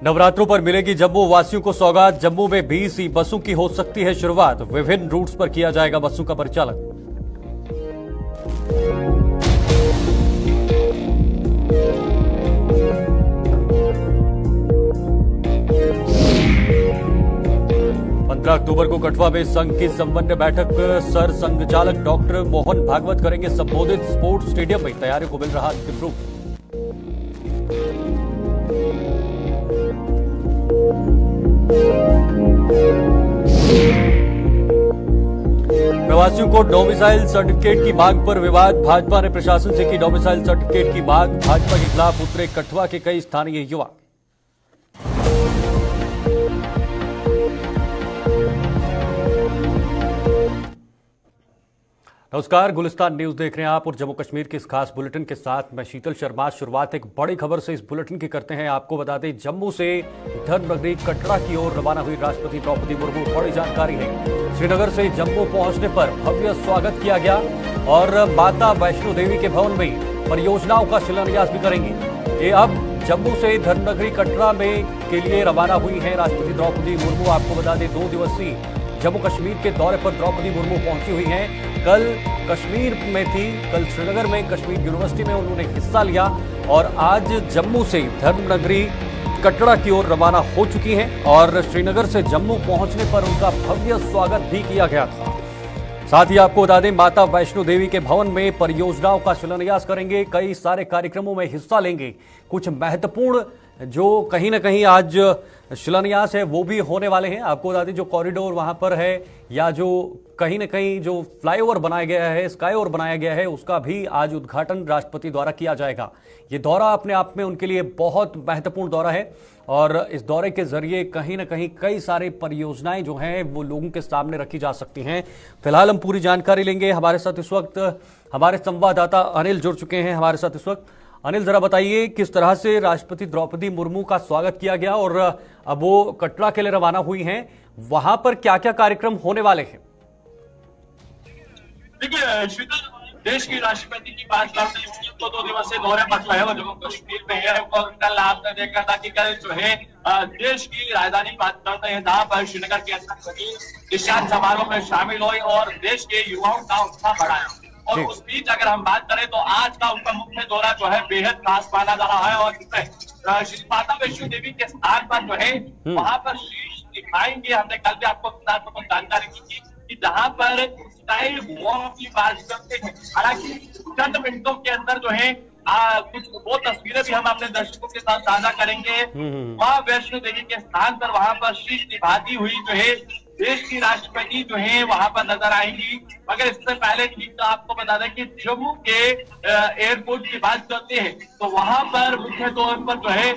नवरात्रों पर मिलेगी जम्मू वासियों को सौगात। जम्मू में 20 ई बसों की हो सकती है शुरुआत। विभिन्न रूट्स पर किया जाएगा बसों का परिचालन। अक्टूबर को कठुआ में संघ की समन्वय बैठक। सर संघचालक डॉक्टर मोहन भागवत करेंगे संबोधित। स्पोर्ट्स स्टेडियम में तैयारियों को मिल रहा अंतिम रूप। प्रवासियों को डोमिसाइल सर्टिफिकेट की मांग पर विवाद। भाजपा ने प्रशासन से की डोमिसाइल सर्टिफिकेट की मांग। भाजपा के खिलाफ उतरे कठुआ के कई स्थानीय युवा। नमस्कार, गुलिस्तान न्यूज देख रहे हैं आप और जम्मू कश्मीर के इस खास बुलेटिन के साथ मैं शीतल शर्मा। शुरुआत एक बड़ी खबर से इस बुलेटिन की करते हैं। आपको बता दें, जम्मू से धर्मनगरी कटरा की ओर रवाना हुई राष्ट्रपति द्रौपदी मुर्मू। बड़ी जानकारी है, श्रीनगर से जम्मू पहुंचने पर भव्य स्वागत किया गया और माता वैष्णो देवी के भवन में परियोजनाओं का शिलान्यास भी करेंगे। ये अब जम्मू से धर्मनगरी कटरा में के लिए रवाना हुई है राष्ट्रपति द्रौपदी मुर्मू। आपको बता दें, 2 दिवसीय जम्मू कश्मीर के दौरे पर द्रौपदी मुर्मू पहुंची हुई हैं। कल कश्मीर में थी, कल श्रीनगर में कश्मीर यूनिवर्सिटी में उन्होंने हिस्सा लिया और आज जम्मू से धर्मनगरी कटरा की ओर रवाना हो चुकी हैं और श्रीनगर से जम्मू पहुंचने पर उनका भव्य स्वागत भी किया गया था। साथ ही आपको बता दें, माता वैष्णो देवी के भवन में परियोजनाओं का शिलान्यास करेंगे। कई सारे कार्यक्रमों में हिस्सा लेंगे। कुछ महत्वपूर्ण जो कहीं ना कहीं आज शिलान्यास है वो भी होने वाले हैं। आपको बता दें, जो कॉरिडोर वहां पर है या जो कहीं ना कहीं जो फ्लाईओवर बनाया गया है, स्काई ओवर बनाया गया है, उसका भी आज उद्घाटन राष्ट्रपति द्वारा किया जाएगा। ये दौरा अपने आप में उनके लिए बहुत महत्वपूर्ण दौरा है और इस दौरे के जरिए कहीं ना कहीं कई सारी परियोजनाएं जो हैं वो लोगों के सामने रखी जा सकती हैं। फिलहाल हम पूरी जानकारी लेंगे। हमारे साथ इस वक्त हमारे संवाददाता अनिल जुड़ चुके हैं हमारे साथ इस वक्त। अनिल, जरा बताइए किस तरह से राष्ट्रपति द्रौपदी मुर्मू का स्वागत किया गया और अब वो कटरा के लिए रवाना हुई हैं, वहां पर क्या क्या कार्यक्रम होने वाले हैं? देखिए शीतल, देश की राष्ट्रपति की बात करते हैं तो 2 दिवसीय दौरे पर जो है वो जम्मू कश्मीर में है। और कल आपने देखा था कि कल जो है देश की राजधानी बात करते हैं जहां पर श्रीनगर के अंदर दीक्षांत समारोह में शामिल हुए और देश के युवाओं का उत्साह बढ़ाया। और उस बीच अगर हम बात करें तो आज का उनका मुख्य दौरा जो है बेहद खास माना जा रहा है और इसमें श्री माता वैष्णो देवी के स्थान पर जो है वहां पर शीश दिखाएंगे। हमने कल भी आपको जानकारी दी थी कि जहां पर स्काई वॉक की बात करते हैं। हालांकि चंद मिनटों के अंदर जो है कुछ वो तस्वीरें भी हम अपने दर्शकों के साथ साझा करेंगे। मां वैष्णो देवी के स्थान पर वहां पर शीश निभाती हुई जो है देश की राष्ट्रपति जो है वहां पर नजर आएंगी। मगर इससे पहले तो आपको बता दें कि जम्मू के एयरपोर्ट की बात करते हैं तो वहां पर मुख्य तौर पर जो है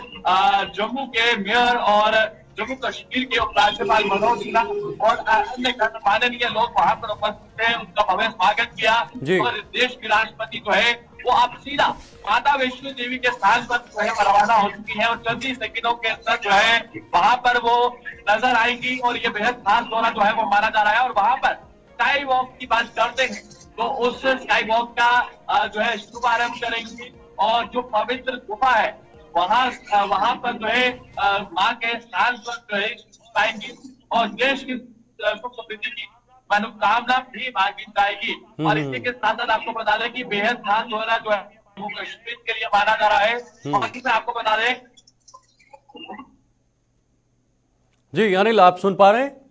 जम्मू के मेयर और जम्मू कश्मीर के उपराज्यपाल मनोज सिन्हा और अन्य माननीय लोग वहां पर उपस्थित थे। उनका भव्य स्वागत किया और देश की राष्ट्रपति जो है वो अब सीधा माता वैष्णो देवी के स्थान पर जो है रवाना हो चुकी है और चंद ही सेकंडों के अंदर जो है वहां पर वो नजर आएंगी। और ये बेहद खास दौरा जो है वो माना जा रहा है। और वहां पर स्काई वॉक की बात करते हैं तो उस स्काई वॉक का जो है शुभारंभ करेंगी और जो पवित्र गुफा है वहां पर जो है माँ के स्थान पर जो है आएंगी और देश की सुख समृद्धि की मनोकामना भी मांगी जाएगी। और इसी के साथ साथ आपको बता दें कि बेहद खास दौरा जो है जम्मू कश्मीर के लिए माना जा रहा है। और इसमें आपको बता दें जी अनिल, आप सुन पा रहे हैं?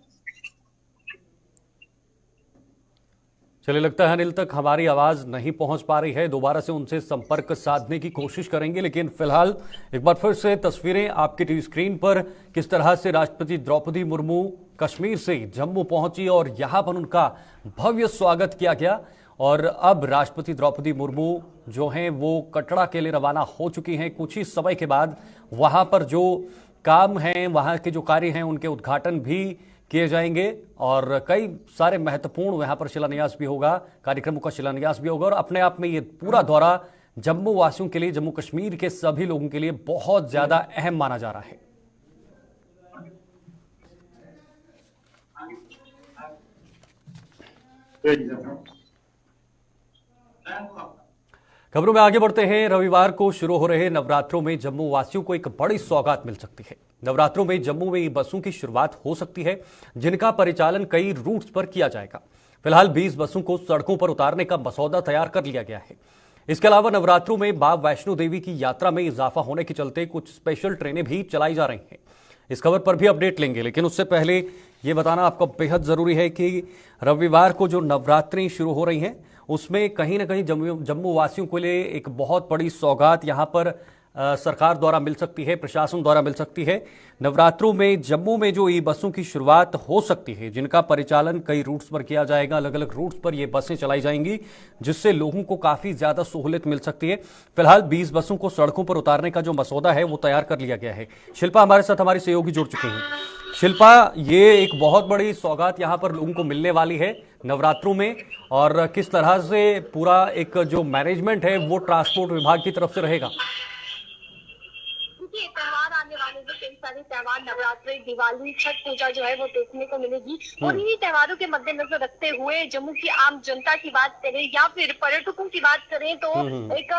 चलिए, लगता है अनिल तक हमारी आवाज नहीं पहुंच पा रही है। दोबारा से उनसे संपर्क साधने की कोशिश करेंगे, लेकिन फिलहाल एक बार फिर से तस्वीरें आपकी टीवी स्क्रीन पर किस तरह से राष्ट्रपति द्रौपदी मुर्मू कश्मीर से जम्मू पहुंची और यहां पर उनका भव्य स्वागत किया गया। और अब राष्ट्रपति द्रौपदी मुर्मू जो हैं वो कटरा के लिए रवाना हो चुकी हैं। कुछ ही समय के बाद वहां पर जो काम हैं, वहां के जो कार्य हैं, उनके उद्घाटन भी किए जाएंगे और कई सारे महत्वपूर्ण यहां पर शिलान्यास भी होगा, कार्यक्रमों का शिलान्यास भी होगा। और अपने आप में ये पूरा दौरा जम्मू वासियों के लिए, जम्मू कश्मीर के सभी लोगों के लिए बहुत ज्यादा अहम माना जा रहा है। खबरों में आगे बढ़ते हैं। रविवार को शुरू हो रहे नवरात्रों में जम्मू वासियों को एक बड़ी सौगात मिल सकती है। नवरात्रों में जम्मू में ई बसों की शुरुआत हो सकती है, जिनका परिचालन कई रूट्स पर किया जाएगा। फिलहाल 20 बसों को सड़कों पर उतारने का मसौदा तैयार कर लिया गया है। इसके अलावा नवरात्रों में मां वैष्णो देवी की यात्रा में इजाफा होने के चलते कुछ स्पेशल ट्रेनें भी चलाई जा रही हैं। इस खबर पर भी अपडेट लेंगे, लेकिन उससे पहले ये बताना आपको बेहद जरूरी है कि रविवार को जो नवरात्रि शुरू हो रही हैं उसमें कहीं ना कहीं जम्मू वासियों के लिए एक बहुत बड़ी सौगात यहां पर सरकार द्वारा मिल सकती है, प्रशासन द्वारा मिल सकती है। नवरात्रों में जम्मू में जो ई बसों की शुरुआत हो सकती है, जिनका परिचालन कई रूट्स पर किया जाएगा, अलग अलग रूट्स पर ये बसें चलाई जाएंगी, जिससे लोगों को काफी ज्यादा सहूलियत मिल सकती है। फिलहाल 20 बसों को सड़कों पर उतारने का जो मसौदा है वो तैयार कर लिया गया है। शिल्पा हमारे साथ हमारी सहयोगी जुड़ चुकी हैं। शिल्पा, ये एक बहुत बड़ी सौगात यहाँ पर लोगों को मिलने वाली है नवरात्रों में, और किस तरह से पूरा एक जो मैनेजमेंट है वो ट्रांसपोर्ट विभाग की तरफ से रहेगा? त्योहार आने वाले हैं, कई सारे त्योहार, नवरात्रि, दिवाली, छठ पूजा जो है वो देखने को मिलेगी। और इन्हीं त्योहारों के मद्देनजर रखते हुए जम्मू की आम जनता की बात करें या फिर पर्यटकों की बात करें तो एक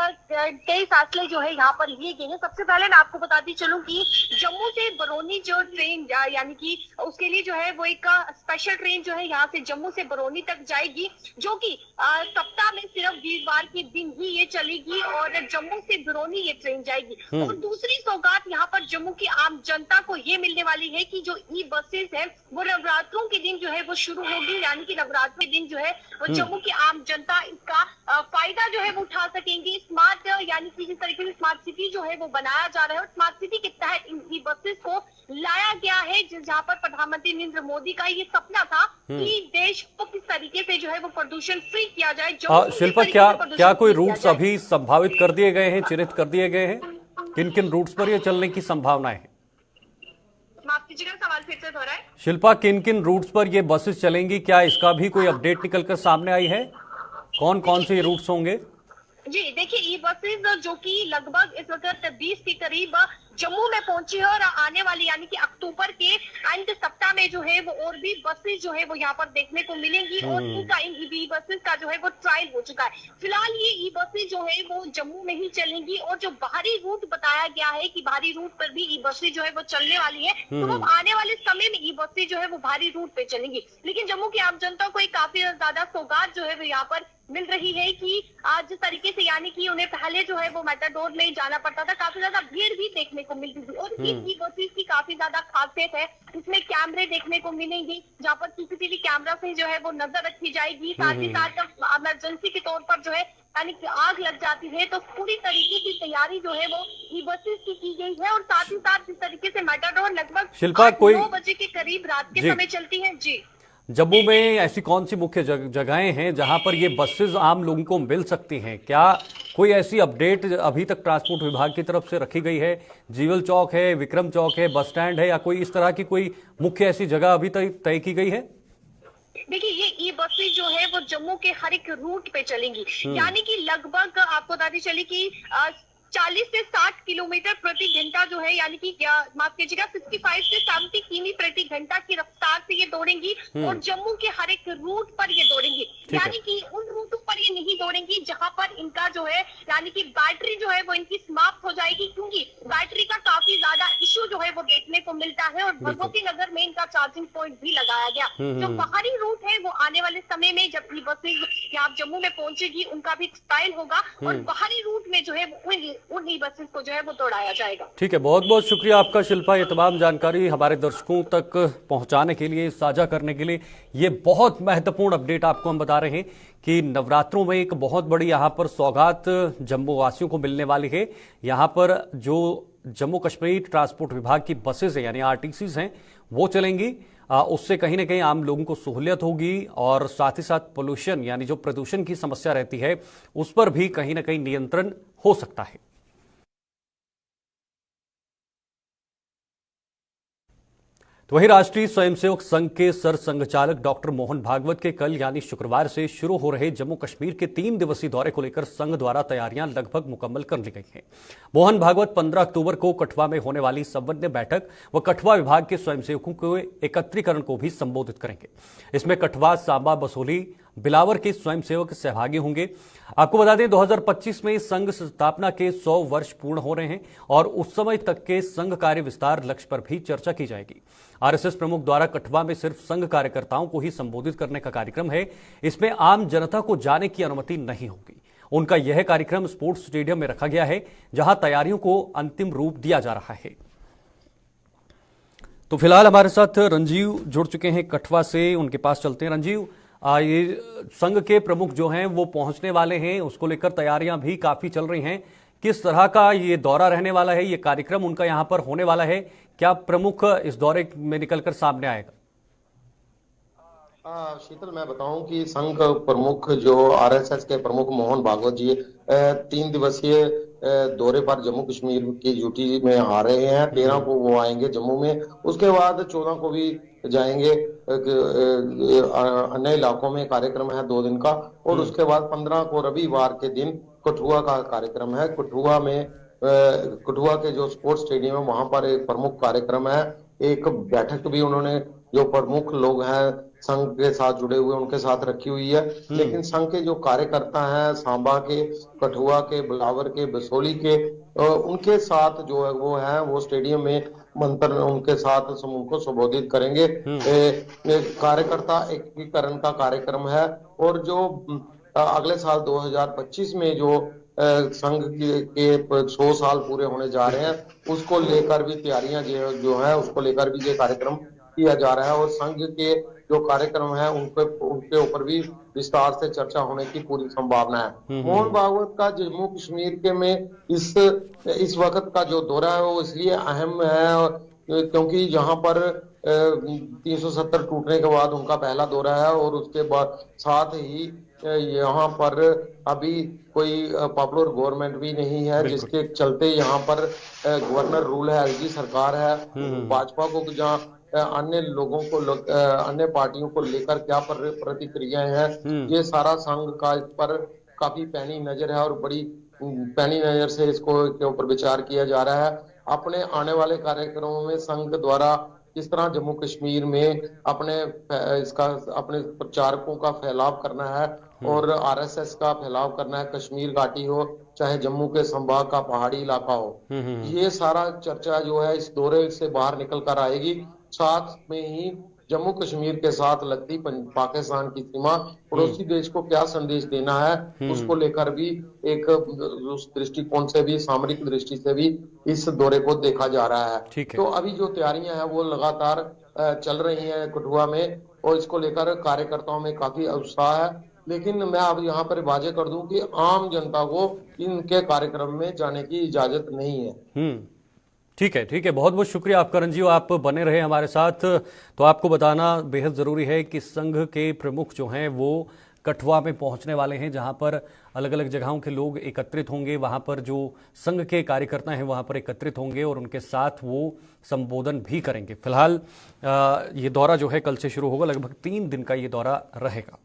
कई फैसले जो है यहाँ पर लिए गए हैं। सबसे पहले मैं आपको बताती चलूं कि जम्मू से बरौनी जो ट्रेन यानी कि उसके लिए जो है वो एक स्पेशल ट्रेन जो है यहाँ से जम्मू से बरौनी तक जाएगी, जो कि सप्ताह में सिर्फ वीरवार के दिन ही ये चलेगी और जम्मू से बरौनी ये ट्रेन जाएगी। और दूसरी सौगात यहाँ पर जम्मू की आम जनता को ये मिलने वाली है कि जो ई बसेस है वो नवरात्रों के दिन जो है वो शुरू होगी, यानी कि नवरात्रि दिन जो है वो जम्मू की आम जनता इसका फायदा जो है वो उठा सकेंगे। स्मार्ट यानी कि जिस तरीके से स्मार्ट सिटी जो है वो बनाया जा रहा है और स्मार्ट सिटी के तहत इन ई बसेस को लाया गया है, जहाँ पर प्रधानमंत्री नरेंद्र मोदी का ये सपना था कि देश को किस तरीके से जो है वो प्रदूषण फ्री किया जाए। शिल्पा, क्या कोई रूट्स अभी संभावित कर दिए गए हैं, चिन्हित कर दिए गए हैं? किन किन रूट्स पर ये चलने की संभावना है? माफ कीजिएगा, सवाल फिर से दोहराएं। शिल्पा, किन किन रूट्स पर ये बसेस चलेंगी, क्या इसका भी कोई अपडेट निकलकर सामने आई है? कौन कौन से रूट्स होंगे? जी देखिए, ई बसेस जो कि लगभग इस वक्त 20 के करीब जम्मू में पहुंची है और आने वाली यानी कि अक्टूबर के अंत सप्ताह में जो है वो और भी बसेस जो है वो यहाँ पर देखने को मिलेंगी। और इनका इन ई बसेस का जो है वो ट्रायल हो चुका है। फिलहाल ये ई बसेस जो है वो जम्मू में ही चलेंगी और जो बाहरी रूट बताया गया है कि बाहरी रूट पर भी ई बसेस जो है वो चलने वाली है, तो वो आने वाले समय में ई बसेस जो है वो बाहरी रूट पे चलेंगी। लेकिन जम्मू की आम जनता को एक काफी ज्यादा सौगात जो है वो यहाँ पर मिल रही है कि आज जिस तरीके से यानी कि उन्हें पहले जो है वो मेटाडोर में जाना पड़ता था, काफी ज्यादा भीड़ भी देखने को मिलती थी। और ई बसेस की काफी ज्यादा खासियत है, इसमें कैमरे देखने को मिलेंगे जहाँ पर सीसीटीवी कैमरा से जो है वो नजर रखी जाएगी। साथ ही साथ इमरजेंसी के तौर पर जो है यानी कि आग लग जाती है तो पूरी तरीके की तैयारी जो है वो ई बसेस की गई है। और साथ ही साथ जिस तरीके से मेटाडोर लगभग 9 बजे के करीब रात के समय चलती है। जी, जम्मू में ऐसी कौन सी मुख्य जगहें हैं जहां पर ये बसेस आम लोगों को मिल सकती हैं? क्या कोई ऐसी अपडेट अभी तक ट्रांसपोर्ट विभाग की तरफ से रखी गई है? जीवल चौक है, विक्रम चौक है, बस स्टैंड है, या कोई इस तरह की कोई मुख्य ऐसी जगह अभी तक तय की गई है? देखिए, ये ई बसेस जो है वो जम्मू के हर एक रूट पे चलेंगी, यानी कि लगभग आपको बताती चली कि 40 से 60 किलोमीटर प्रति घंटा जो है, यानी कि माफ कीजिएगा 65 से 70 किमी प्रति घंटा की रफ्तार से ये दौड़ेंगी और जम्मू के हर एक रूट पर ये दौड़ेंगी। यानी कि उन रूटों पर ये नहीं दौड़ेंगी जहां पर इनका जो है यानी कि बैटरी जो है वो इनकी समाप्त हो जाएगी, क्योंकि बैटरी का काफी ज्यादा इश्यू जो है वो देखने को मिलता है। और भगवती नगर में इनका चार्जिंग पॉइंट भी लगाया गया। जो बाहरी रूट है वो आने वाले समय में जब ई बसेज यहाँ जम्मू में पहुंचेगी उनका भी ट्रायल होगा और बाहरी रूट में जो है उन ई बसेस को जो है वो दौड़ाया जाएगा। ठीक है, बहुत बहुत शुक्रिया आपका शिल्पा, ये तमाम जानकारी हमारे दर्शकों तक पहुंचाने के लिए, साझा करने के लिए। ये बहुत महत्वपूर्ण अपडेट आपको हम बता रहे हैं कि नवरात्रों में एक बहुत बड़ी यहाँ पर सौगात जम्मू वासियों को मिलने वाली है। यहाँ पर जो जम्मू कश्मीर ट्रांसपोर्ट विभाग की बसेस हैं यानी आरटीसीज हैं वो चलेंगी। उससे कहीं ना कहीं आम लोगों को सहूलियत होगी और साथ ही साथ पोल्यूशन यानी जो प्रदूषण की समस्या रहती है उस पर भी कहीं ना कहीं नियंत्रण हो सकता है। तो वहीं राष्ट्रीय स्वयंसेवक संघ के सर संघचालक डॉक्टर मोहन भागवत के कल यानी शुक्रवार से शुरू हो रहे जम्मू कश्मीर के 3 दिवसीय दौरे को लेकर संघ द्वारा तैयारियां लगभग मुकम्मल कर ली गई हैं। मोहन भागवत 15 अक्टूबर को कठुआ में होने वाली समन्वय बैठक व कठुआ विभाग के स्वयंसेवकों के एकत्रीकरण को भी संबोधित करेंगे। इसमें कठुआ, सांबा, बसोली, बिलावर के स्वयंसेवक सहभागी होंगे। आपको बता दें 2025 में संघ स्थापना के 100 वर्ष पूर्ण हो रहे हैं और उस समय तक के संघ कार्य विस्तार लक्ष्य पर भी चर्चा की जाएगी। आरएसएस प्रमुख द्वारा कठुआ में सिर्फ संघ कार्यकर्ताओं को ही संबोधित करने का कार्यक्रम है। इसमें आम जनता को जाने की अनुमति नहीं होगी। उनका यह कार्यक्रम स्पोर्ट्स स्टेडियम में रखा गया है, जहां तैयारियों को अंतिम रूप दिया जा रहा है। तो फिलहाल हमारे साथ रंजीव जुड़ चुके हैं कठुआ से, उनके पास चलते हैं। रंजीव, ये संघ के प्रमुख जो हैं वो पहुंचने वाले हैं, उसको लेकर तैयारियां भी काफी चल रही हैं। किस तरह का ये दौरा रहने वाला है, ये कार्यक्रम उनका यहां पर होने वाला है, क्या प्रमुख इस दौरे में निकलकर सामने आएगा? शीतल, मैं बताऊं कि संघ प्रमुख जो आरएसएस के प्रमुख मोहन भागवत जी 3 दिवसीय दौरे पर जम्मू कश्मीर की ड्यूटी में आ रहे हैं। 13 को वो आएंगे जम्मू में, उसके बाद 14 को भी जाएंगे अन्य इलाकों में। कार्यक्रम है 2 दिन का, और उसके बाद 15 को रविवार के दिन कठुआ का कार्यक्रम है। कठुआ में कठुआ के जो स्पोर्ट्स स्टेडियम है वहां पर एक प्रमुख कार्यक्रम है। एक बैठक भी उन्होंने जो प्रमुख लोग हैं संघ के साथ जुड़े हुए उनके साथ रखी हुई है। लेकिन संघ के जो कार्यकर्ता हैं सांबा के, कठुआ के, बिलावर के, बसोली के, उनके साथ जो है वो स्टेडियम में मंत्र उनके साथ समूह को संबोधित करेंगे। कार्यकर्ता एकीकरण का कार्यक्रम है। और जो अगले साल 2025 में जो संघ के 100 साल पूरे होने जा रहे हैं, उसको लेकर भी तैयारियां जो है उसको लेकर भी ये कार्यक्रम किया जा रहा है। और संघ के जो कार्यक्रम है उनके ऊपर भी विस्तार से चर्चा होने की पूरी संभावना है। मोहन भागवत का जम्मू कश्मीर के में इस वक्त का जो दौरा है वो इसलिए अहम है क्योंकि यहाँ पर 370 टूटने के बाद उनका पहला दौरा है। और उसके बाद साथ ही यहाँ पर अभी कोई पॉपुलर गवर्नमेंट भी नहीं है, जिसके चलते यहाँ पर गवर्नर रूल है, एलजी सरकार है। भाजपा को जहाँ अन्य लोगों को अन्य पार्टियों को लेकर क्या प्रतिक्रियाएं हैं, ये सारा संघ का इस पर काफी पैनी नजर है और बड़ी पैनी नजर से इसको के ऊपर विचार किया जा रहा है। अपने आने वाले कार्यक्रमों में संघ द्वारा किस तरह जम्मू कश्मीर में अपने प्रचारकों का फैलाव करना है और आरएसएस का फैलाव करना है, कश्मीर घाटी हो चाहे जम्मू के संभाग का पहाड़ी इलाका हो, ये सारा चर्चा जो है इस दौरे से बाहर निकल कर आएगी। साथ में ही जम्मू कश्मीर के साथ लगती पाकिस्तान की सीमा, पड़ोसी देश को क्या संदेश देना है, उसको लेकर भी एक उस दृष्टिकोण से भी, सामरिक दृष्टि से भी इस दौरे को देखा जा रहा है। तो अभी जो तैयारियां हैं वो लगातार चल रही हैं कठुआ में, और इसको लेकर कार्यकर्ताओं में काफी उत्साह है। लेकिन मैं अब यहाँ पर वाजे कर दूं कि आम जनता को इनके कार्यक्रम में जाने की इजाजत नहीं है। ठीक है, बहुत बहुत शुक्रिया आपका रंजीव, आप बने रहे हमारे साथ। तो आपको बताना बेहद जरूरी है कि संघ के प्रमुख जो हैं वो कठुआ में पहुंचने वाले हैं, जहां पर अलग अलग जगहों के लोग एकत्रित होंगे। वहां पर जो संघ के कार्यकर्ता हैं वहां पर एकत्रित होंगे और उनके साथ वो संबोधन भी करेंगे। फिलहाल ये दौरा जो है कल से शुरू होगा, लगभग 3 दिन का ये दौरा रहेगा।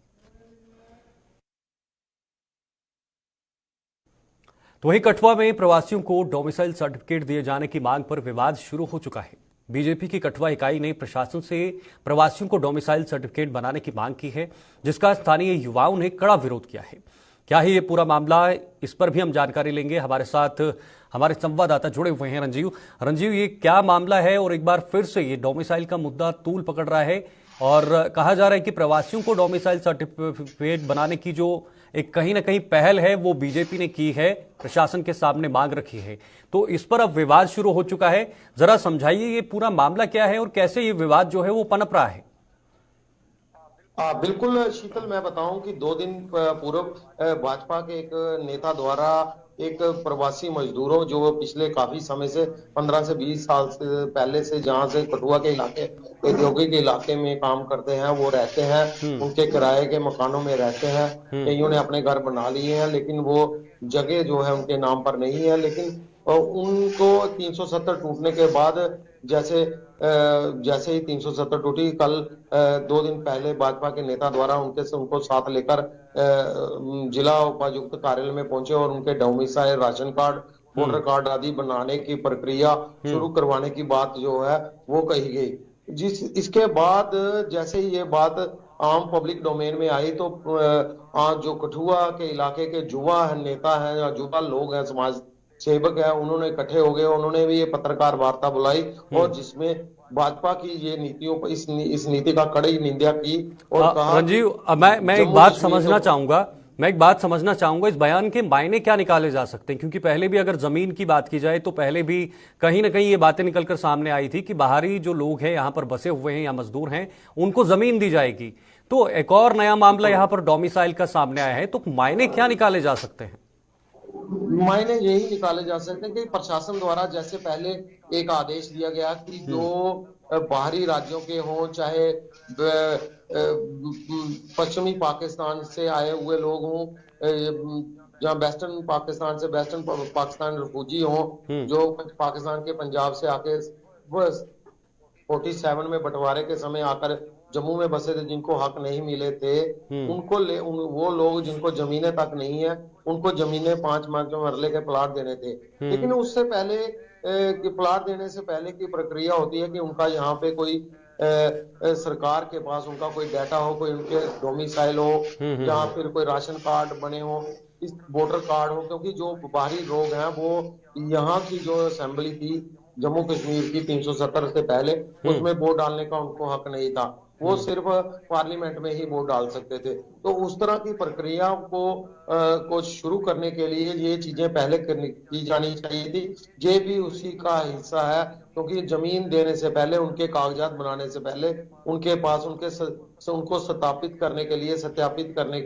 तो वहीं कठुआ में प्रवासियों को डोमिसाइल सर्टिफिकेट दिए जाने की मांग पर विवाद शुरू हो चुका है। बीजेपी की कठुआ इकाई ने प्रशासन से प्रवासियों को डोमिसाइल सर्टिफिकेट बनाने की मांग की है, जिसका स्थानीय युवाओं ने कड़ा विरोध किया है। क्या है ये पूरा मामला, इस पर भी हम जानकारी लेंगे। हमारे साथ हमारे संवाददाता जुड़े हुए हैं रंजीव, ये क्या मामला है और एक बार फिर से ये डोमिसाइल का मुद्दा तूल पकड़ रहा है और कहा जा रहा है कि प्रवासियों को डोमिसाइल सर्टिफिकेट बनाने की जो एक कहीं ना कहीं पहल है वो बीजेपी ने की है, प्रशासन के सामने मांग रखी है। तो इस पर अब विवाद शुरू हो चुका है। जरा समझाइए ये पूरा मामला क्या है और कैसे ये विवाद जो है वो पनप रहा है। बिल्कुल शीतल, मैं बताऊं कि 2 दिन पूर्व भाजपा के एक नेता द्वारा एक प्रवासी मजदूरों जो पिछले काफी समय से 15 से 20 साल से पहले से जहां से कठुआ के इलाके औद्योगिक इलाके में काम करते हैं, वो रहते हैं, उनके किराए के मकानों में रहते हैं। कईयों ने अपने घर बना लिए हैं, लेकिन वो जगह जो है उनके नाम पर नहीं है। लेकिन उनको 370 टूटने के बाद जैसे ही 370 टूटी, कल 2 दिन पहले भाजपा के नेता द्वारा उनको साथ लेकर जिला उपायुक्त कार्यालय में पहुंचे और उनके domicile ration card, voter card आदि बनाने की प्रक्रिया शुरू करवाने की बात जो है वो कही गई। इसके बाद जैसे ही ये बात आम पब्लिक डोमेन में आई तो जो कठुआ के इलाके के युवा नेता हैं या युवा लोग हैं, समाज सेवक है, उन्होंने इकट्ठे हो गए, उन्होंने भी ये पत्रकार वार्ता बुलाई और जिसमें भाजपा की ये नीतियों पर इस नीति का कड़ी निंदा की और कहा रंजीव, मैं एक बात समझना चाहूंगा, इस बयान के मायने क्या निकाले जा सकते हैं, क्योंकि पहले भी अगर जमीन की बात की जाए तो पहले भी कहीं ना कहीं ये बातें निकलकर सामने आई थी कि बाहरी जो लोग हैं यहाँ पर बसे हुए हैं या मजदूर हैं उनको जमीन दी जाएगी। तो एक और नया मामला यहाँ पर डोमिसाइल का सामने आया है, तो मायने क्या निकाले जा सकते हैं? मायने यही निकाले जा सकते हैं कि प्रशासन द्वारा जैसे पहले एक आदेश दिया गया कि जो बाहरी राज्यों के हों, चाहे पश्चिमी पाकिस्तान से आए हुए लोग हों, जहाँ वेस्टर्न पाकिस्तान रिफ्यूजी हों, जो पाकिस्तान के पंजाब से आके 47 में बंटवारे के समय आकर जम्मू में बसे थे, जिनको हक नहीं मिले थे, वो लोग जिनको जमीनें तक नहीं है, उनको जमीनें 5 मरले के प्लाट देने थे। लेकिन उससे पहले प्लाट देने से पहले की प्रक्रिया होती है कि उनका यहाँ पे कोई सरकार के पास उनका कोई डाटा हो, कोई उनके डोमिसाइल हो, या फिर कोई राशन कार्ड बने हो, इस वोटर कार्ड हो, क्योंकि जो बाहरी लोग हैं वो यहाँ की जो असेंबली थी जम्मू कश्मीर की 370 से पहले, उसमें वोट डालने का उनको हक नहीं था, वो सिर्फ पार्लियामेंट में ही वोट डाल सकते थे। तो उस तरह की प्रक्रिया को शुरू करने के लिए ये चीजें पहले की जानी चाहिए थी। ये भी उसी का हिस्सा है, क्योंकि जमीन देने से पहले, उनके कागजात बनाने से पहले उनके पास उनको सत्यापित करने के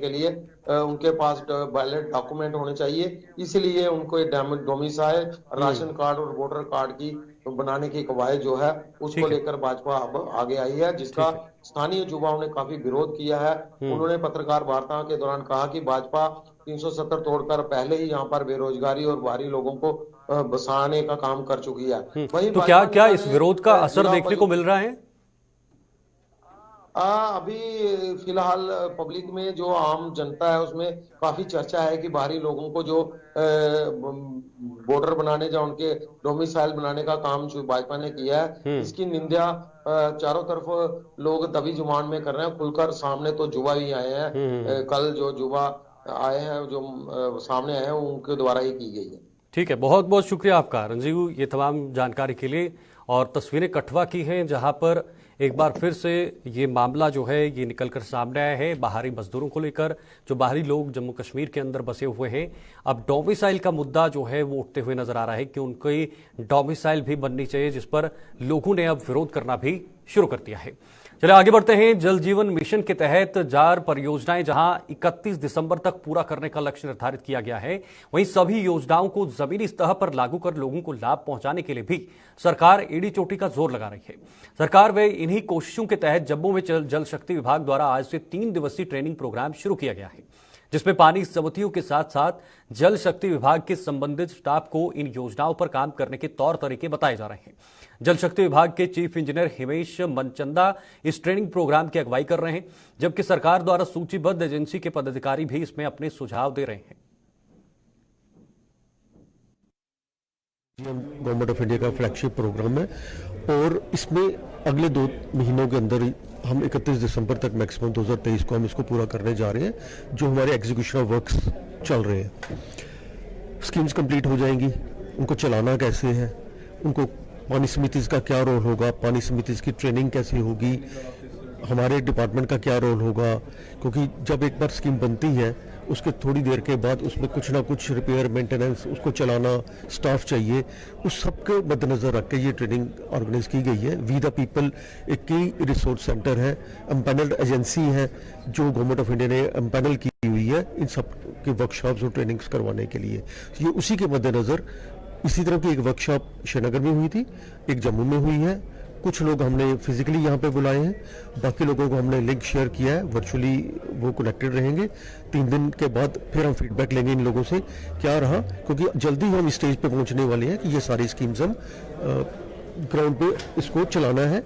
लिए उनके पास वैलिड डॉक्यूमेंट होने चाहिए। इसलिए उनको डोमिसाइल, राशन कार्ड और वोटर कार्ड की बनाने की कवायद जो है उसको लेकर भाजपा अब आगे आई है, जिसका स्थानीय युवाओं ने काफी विरोध किया है। उन्होंने पत्रकार वार्ता के दौरान कहा कि भाजपा 370 तोड़कर पहले ही यहाँ पर बेरोजगारी और बाहरी लोगों को बसाने का काम कर चुकी है। वही तो क्या इस विरोध का असर देखने को मिल रहा है? अभी फिलहाल पब्लिक में जो आम जनता है उसमें काफी चर्चा है कि बाहरी लोगों को जो वोटर बनाने या उनके डोमिसाइल बनाने का काम जो भाजपा ने किया है, इसकी निंदा चारों तरफ लोग दबी जुबान में कर रहे हैं। खुलकर सामने तो युवा ही आए हैं, कल जो युवा आए हैं, जो सामने आए हैं, उनके द्वारा ही की गई है। ठीक है, बहुत बहुत शुक्रिया आपका रंजीव, ये तमाम जानकारी के लिए। और तस्वीरें कठुआ की हैं, जहां पर एक बार फिर से ये मामला जो है ये निकलकर सामने आया है बाहरी मजदूरों को लेकर। जो बाहरी लोग जम्मू कश्मीर के अंदर बसे हुए हैं, अब डोमिसाइल का मुद्दा जो है वो उठते हुए नजर आ रहा है कि उनकी डोमिसाइल भी बननी चाहिए, जिस पर लोगों ने अब विरोध करना भी शुरू कर दिया है। चलिए आगे बढ़ते हैं। जल जीवन मिशन के तहत 4 परियोजनाएं जहां 31 दिसंबर तक पूरा करने का लक्ष्य निर्धारित किया गया है, वहीं सभी योजनाओं को जमीनी स्तर पर लागू कर लोगों को लाभ पहुंचाने के लिए भी सरकार एड़ी चोटी का जोर लगा रही है। सरकार व इन्हीं कोशिशों के तहत जम्मू में जल शक्ति विभाग द्वारा आज से 3 दिवसीय ट्रेनिंग प्रोग्राम शुरू किया गया है, जिसमें पानी समितियों के साथ साथ जल शक्ति विभाग के संबंधित स्टाफ को इन योजनाओं पर काम करने के तौर तरीके बताए जा रहे हैं। जल शक्ति विभाग के चीफ इंजीनियर हिमेश मनचंदा इस ट्रेनिंग प्रोग्राम की अगुवाई कर रहे हैं, जबकि सरकार द्वारा सूचीबद्ध एजेंसी के पदाधिकारी भी इसमें अपने सुझाव दे रहे हैं। गवर्नमेंट ऑफ इंडिया का फ्लैगशिप प्रोग्राम है और इसमें अगले 2 महीनों के अंदर हम 31 दिसंबर तक मैक्सिमम 2023 को हम इसको पूरा करने जा रहे हैं। जो हमारे एग्जीक्यूशन ऑफ वर्क्स चल रहे हैं, स्कीम्स कंप्लीट हो जाएंगी, उनको चलाना कैसे है, उनको पानी समितिस का क्या रोल होगा, पानी समितिस की ट्रेनिंग कैसे होगी, हमारे डिपार्टमेंट का क्या रोल होगा, क्योंकि जब एक बार स्कीम बनती है उसके थोड़ी देर के बाद उसमें कुछ ना कुछ रिपेयर, मेंटेनेंस, उसको चलाना स्टाफ चाहिए, उस सब के मद्देनजर रख के ये ट्रेनिंग ऑर्गेनाइज की गई है। वी द पीपल एक की रिसोर्स सेंटर है, एम्पैनल्ड एजेंसी है जो गवर्नमेंट ऑफ इंडिया ने एम्पैनल की हुई है इन सब के वर्कशॉप्स और ट्रेनिंग्स करवाने के लिए। ये उसी के मद्देनजर इसी तरह की एक वर्कशॉप श्रीनगर में हुई थी, एक जम्मू में हुई है, कुछ लोग हमने फिजिकली यहाँ पे बुलाए हैं, बाकी लोगों को हमने लिंक शेयर किया है, वर्चुअली वो कनेक्टेड रहेंगे। 3 दिन के बाद फिर हम फीडबैक लेंगे इन लोगों से क्या रहा, क्योंकि जल्दी हम स्टेज पे पहुँचने वाले हैं कि ये सारी स्कीम्स हम ग्राउंड पे इसको चलाना है।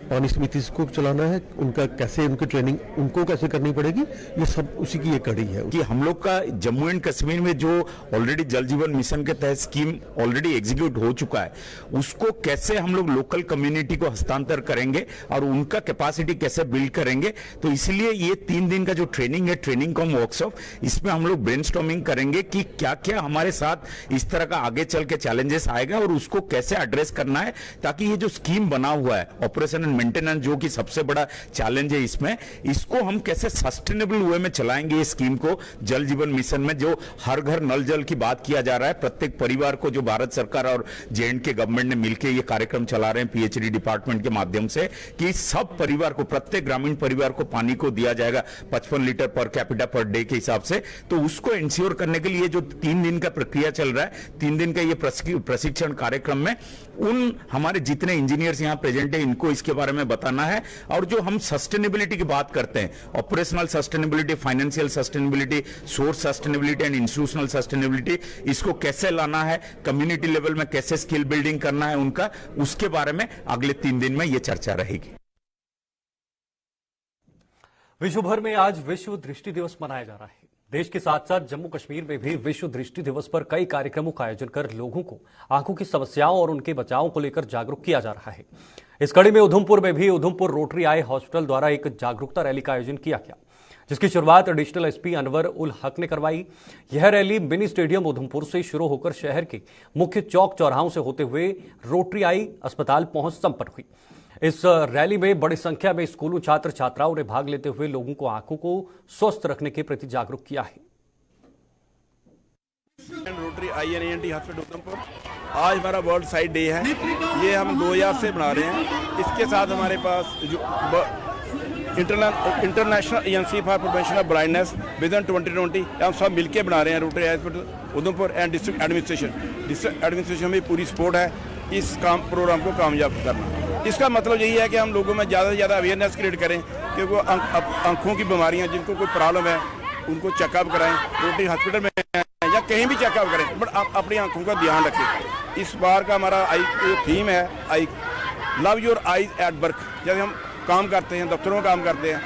पानी समिति को चलाना है, उनका कैसे, उनकी ट्रेनिंग उनको कैसे करनी पड़ेगी, ये सब उसी की एक कड़ी है कि हम लोग का जम्मू एंड कश्मीर में जो ऑलरेडी जल जीवन मिशन के तहत स्कीम ऑलरेडी एग्जीक्यूट हो चुका है, उसको कैसे हम लोग लोकल कम्युनिटी को हस्तांतर करेंगे और उनका कैपेसिटी कैसे बिल्ड करेंगे। तो इसलिए ये 3 दिन का जो ट्रेनिंग है, ट्रेनिंग कम वर्कशॉप, इसमें हम लोग ब्रेनस्टॉर्मिंग करेंगे कि क्या क्या हमारे साथ इस तरह का आगे चल के चैलेंजेस आएगा और उसको कैसे एड्रेस करना है, ताकि ये जो स्कीम बना हुआ है ऑपरेशन एंड मेंटेनेंस, जो कि सबसे बड़ा चैलेंज है इसमें, इसको हम कैसे सस्टेनेबल वे में चलाएंगे। ये स्कीम को जल जीवन मिशन में जो हर घर नल जल की बात किया जा रहा है, प्रत्येक परिवार को, जो भारत सरकार और J&K गवर्नमेंट ने मिलकर ये कार्यक्रम चला रहे हैं PHD डिपार्टमेंट के माध्यम से, कि सब परिवार को, प्रत्येक ग्रामीण परिवार को पानी को दिया जाएगा 55 litre per capita per day के हिसाब से। तो उसको इंश्योर करने के लिए जो 3 दिन का प्रक्रिया चल रहा है, 3 दिन का ये प्रशिक्षण कार्यक्रम में उन हमारे जितने इंजीनियर्स यहाँ प्रेजेंट है, इनको इसके बारे में बताना है। और जो हम सस्टेनेबिलिटी की बात करते हैं, operational sustainability, financial sustainability, source sustainability and institutional sustainability, इसको कैसे लाना है, कम्युनिटी लेवल में कैसे स्किल बिल्डिंग करना है उनका, उसके बारे में अगले 3 दिन में ये चर्चा रहेगी। विश्व भर में आज विश्व दृष्टि दिवस मनाया जा रहा है। देश के साथ साथ जम्मू कश्मीर में भी विश्व दृष्टि दिवस पर कई कार्यक्रमों का आयोजन कर लोगों को आंखों की समस्याओं और उनके बचाव को लेकर जागरूक किया जा रहा है। इस कड़ी में उधमपुर में भी उधमपुर रोटरी आई हॉस्पिटल द्वारा एक जागरूकता रैली का आयोजन किया गया, जिसकी शुरुआत एडिशनल SP अनवर उल हक ने करवाई। यह रैली मिनी स्टेडियम उधमपुर से शुरू होकर शहर के मुख्य चौक चौराहों से होते हुए रोटरी आई अस्पताल पहुंच संपन्न हुई। इस रैली में बड़ी संख्या में स्कूलों छात्र छात्राओं ने भाग लेते हुए लोगों को आंखों को स्वस्थ रखने के प्रति जागरूक किया है। रोटरी INANT हॉस्पिटल उधमपुर, आज हमारा वर्ल्ड साइट डे है। ये हम 2000 से बना रहे हैं। इसके साथ हमारे पास जो international agency for prevention of blindness vision 2020, हम सब मिलकर बना रहे हैं rotary hospital Udhampur and district administration में पूरी सपोर्ट है इस प्रोग्राम को कामयाब करना। इसका मतलब यही है कि हम लोगों में ज़्यादा से ज़्यादा अवेयरनेस क्रिएट करें कि वो आंखों की बीमारियां, जिनको कोई प्रॉब्लम है, उनको चेकअप कराएं, रोटरी हॉस्पिटल में या कहीं भी चेकअप करें, बट आप अपनी आंखों का ध्यान रखें। इस बार का हमारा थीम है I love your eyes at work. जब हम काम करते हैं, दफ्तरों में काम करते हैं,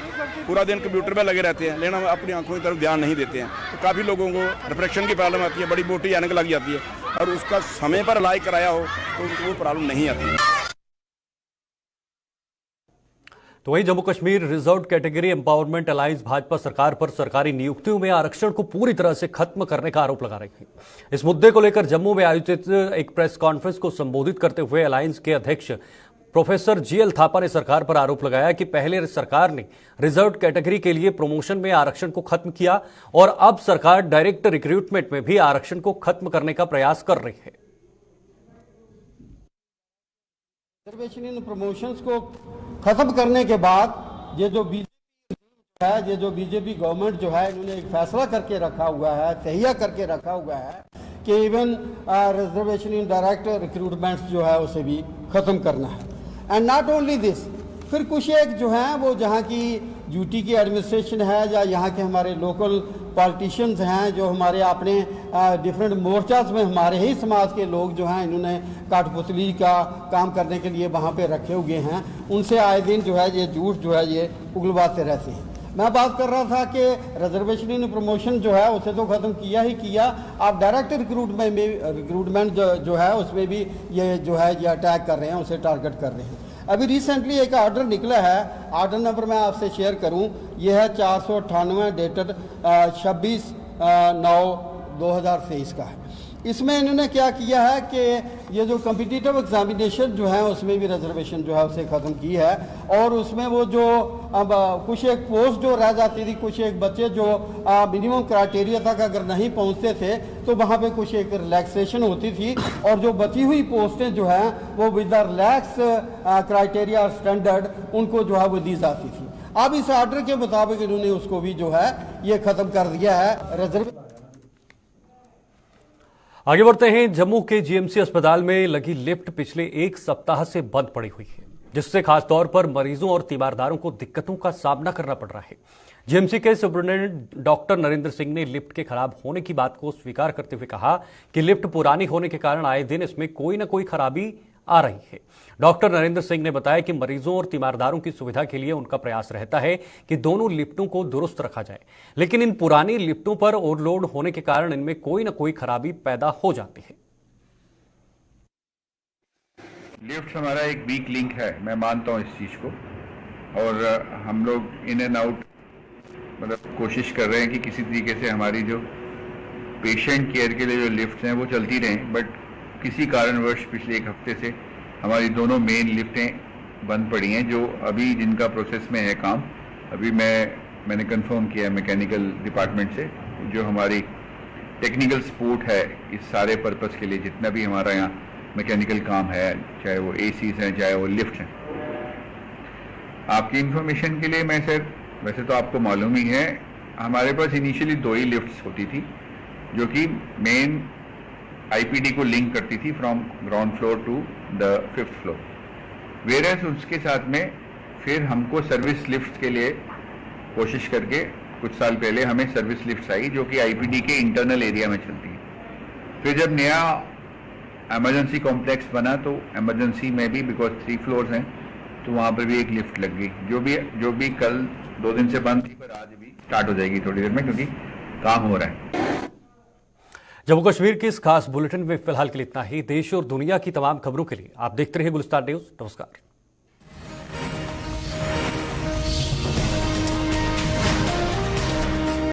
पूरा दिन कंप्यूटर में लगे रहते हैं, लेकिन हम अपनी आंखों की तरफ ध्यान नहीं देते हैं, तो काफ़ी लोगों को रिफ्रैक्शन की प्रॉब्लम आती है, बड़ी मोटी ऐनक लग जाती है, और उसका समय पर इलाज कराया हो तो उनको वो प्रॉब्लम नहीं आती है। तो वहीं Jammu Kashmir reserve category empowerment alliance Bhajpa सरकार पर सरकारी नियुक्तियों में आरक्षण को पूरी तरह से खत्म करने का आरोप लगा रही है। इस मुद्दे को लेकर जम्मू में आयोजित एक प्रेस कॉन्फ्रेंस को संबोधित करते हुए अलायंस के अध्यक्ष प्रोफेसर GL थापा ने सरकार पर आरोप लगाया कि पहले सरकार ने रिजर्व कैटेगरी के लिए प्रमोशन में आरक्षण को खत्म किया और अब सरकार डायरेक्ट रिक्रूटमेंट में भी आरक्षण को खत्म करने का प्रयास कर रही है। रिजर्वेशन इन प्रमोशंस को खत्म करने के बाद ये जो बीजेपी गवर्नमेंट जो है, इन्होंने एक फैसला करके रखा हुआ है, तहिया करके रखा हुआ है कि even reservation in direct recruitment जो है उसे भी खत्म करना है। एंड नॉट ओनली दिस, फिर कुछ एक जो है वो जहाँ की यूटी की एडमिनिस्ट्रेशन है या यहाँ के हमारे लोकल पॉलिटिशियंस हैं, जो हमारे अपने डिफरेंट मोर्चाज में हमारे ही समाज के लोग जो हैं, इन्होंने काठपुतली का काम करने के लिए वहाँ पे रखे हुए हैं, उनसे आए दिन जो है ये झूठ जो है ये उगलवाते रहते हैं। मैं बात कर रहा था कि रिजर्वेशन इन प्रमोशन जो है उसे तो ख़त्म किया ही किया, आप डायरेक्ट रिक्रूटमेंट जो है उसमें भी ये जो है ये अटैक कर रहे हैं, उसे टारगेट कर रहे हैं। अभी रिसेंटली एक आर्डर निकला है, आर्डर नंबर मैं आपसे शेयर करूं, ये है 498 डेटेड 26/9/2023 का है। इसमें इन्होंने क्या किया है कि ये जो कॉम्पिटिटिव एग्जामिनेशन जो है उसमें भी रिजर्वेशन जो है उसे ख़त्म की है, और उसमें वो जो अब कुछ एक पोस्ट जो रह जाती थी, कुछ एक बच्चे जो मिनिमम क्राइटेरिया तक अगर नहीं पहुंचते थे तो वहाँ पे कुछ एक रिलैक्सेशन होती थी, और जो बची हुई पोस्टें जो हैं वो with the relax criteria standard उनको जो है वो दी जाती थी। अब इस आर्डर के मुताबिक इन्होंने उसको भी जो है ये ख़त्म कर दिया है। रिजर्व आगे बढ़ते हैं। जम्मू के GMC अस्पताल में लगी लिफ्ट पिछले 1 सप्ताह से बंद पड़ी हुई है, जिससे खासतौर पर मरीजों और तीमारदारों को दिक्कतों का सामना करना पड़ रहा है। GMC के सुपरिटेंडेंट डॉक्टर नरेंद्र सिंह ने लिफ्ट के खराब होने की बात को स्वीकार करते हुए कहा कि लिफ्ट पुरानी होने के कारण आए दिन इसमें कोई न कोई खराबी आ रही है। डॉक्टर नरेंद्र सिंह ने बताया कि मरीजों और तीमारदारों की सुविधा के लिए उनका प्रयास रहता है कि दोनों लिफ्टों को दुरुस्त रखा जाए, लेकिन इन पुरानी लिफ्टों पर ओवरलोड होने के कारण इनमें कोई न कोई खराबी पैदा हो जाती है। लिफ्ट हमारा एक वीक लिंक है, मैं मानता हूँ इस चीज़ को, और हम लोग इन एंड आउट मतलब कोशिश कर रहे हैं कि किसी तरीके से हमारी जो पेशेंट केयर के लिए जो लिफ्ट हैं वो चलती रहें, बट किसी कारणवश पिछले एक हफ्ते से हमारी दोनों मेन लिफ्टें बंद पड़ी हैं, जो अभी जिनका प्रोसेस में है काम। अभी मैंने कंफर्म किया है मैकेनिकल डिपार्टमेंट से, जो हमारी टेक्निकल सपोर्ट है इस सारे पर्पस के लिए, जितना भी हमारा यहाँ मैकेनिकल काम है, चाहे वो एसीज हैं चाहे वो लिफ्ट हैं। आपकी इंफॉर्मेशन के लिए मैं सर, वैसे तो आपको मालूम ही है, हमारे पास इनिशियली 2 ही लिफ्ट्स होती थी जो कि मेन आईपीडी को लिंक करती थी from ground floor to the 5th floor. Whereas उसके साथ में फिर हमको सर्विस लिफ्ट के लिए कोशिश करके कुछ साल पहले हमें सर्विस लिफ्ट आई जो कि आईपीडी के इंटरनल एरिया में चलती है। फिर जब नया इमरजेंसी कॉम्प्लेक्स बना तो इमरजेंसी में भी बिकॉज 3 फ्लोर्स हैं तो वहाँ पर भी एक लिफ्ट लग गई, जो भी कल 2 दिन से बंद थी, पर आज भी स्टार्ट हो जाएगी थोड़ी देर में, क्योंकि काम हो रहा है। जम्मू कश्मीर के इस खास बुलेटिन में फिलहाल के लिए इतना ही। देश और दुनिया की तमाम खबरों के लिए आप देखते रहिए गुलिस्तान न्यूज। नमस्कार।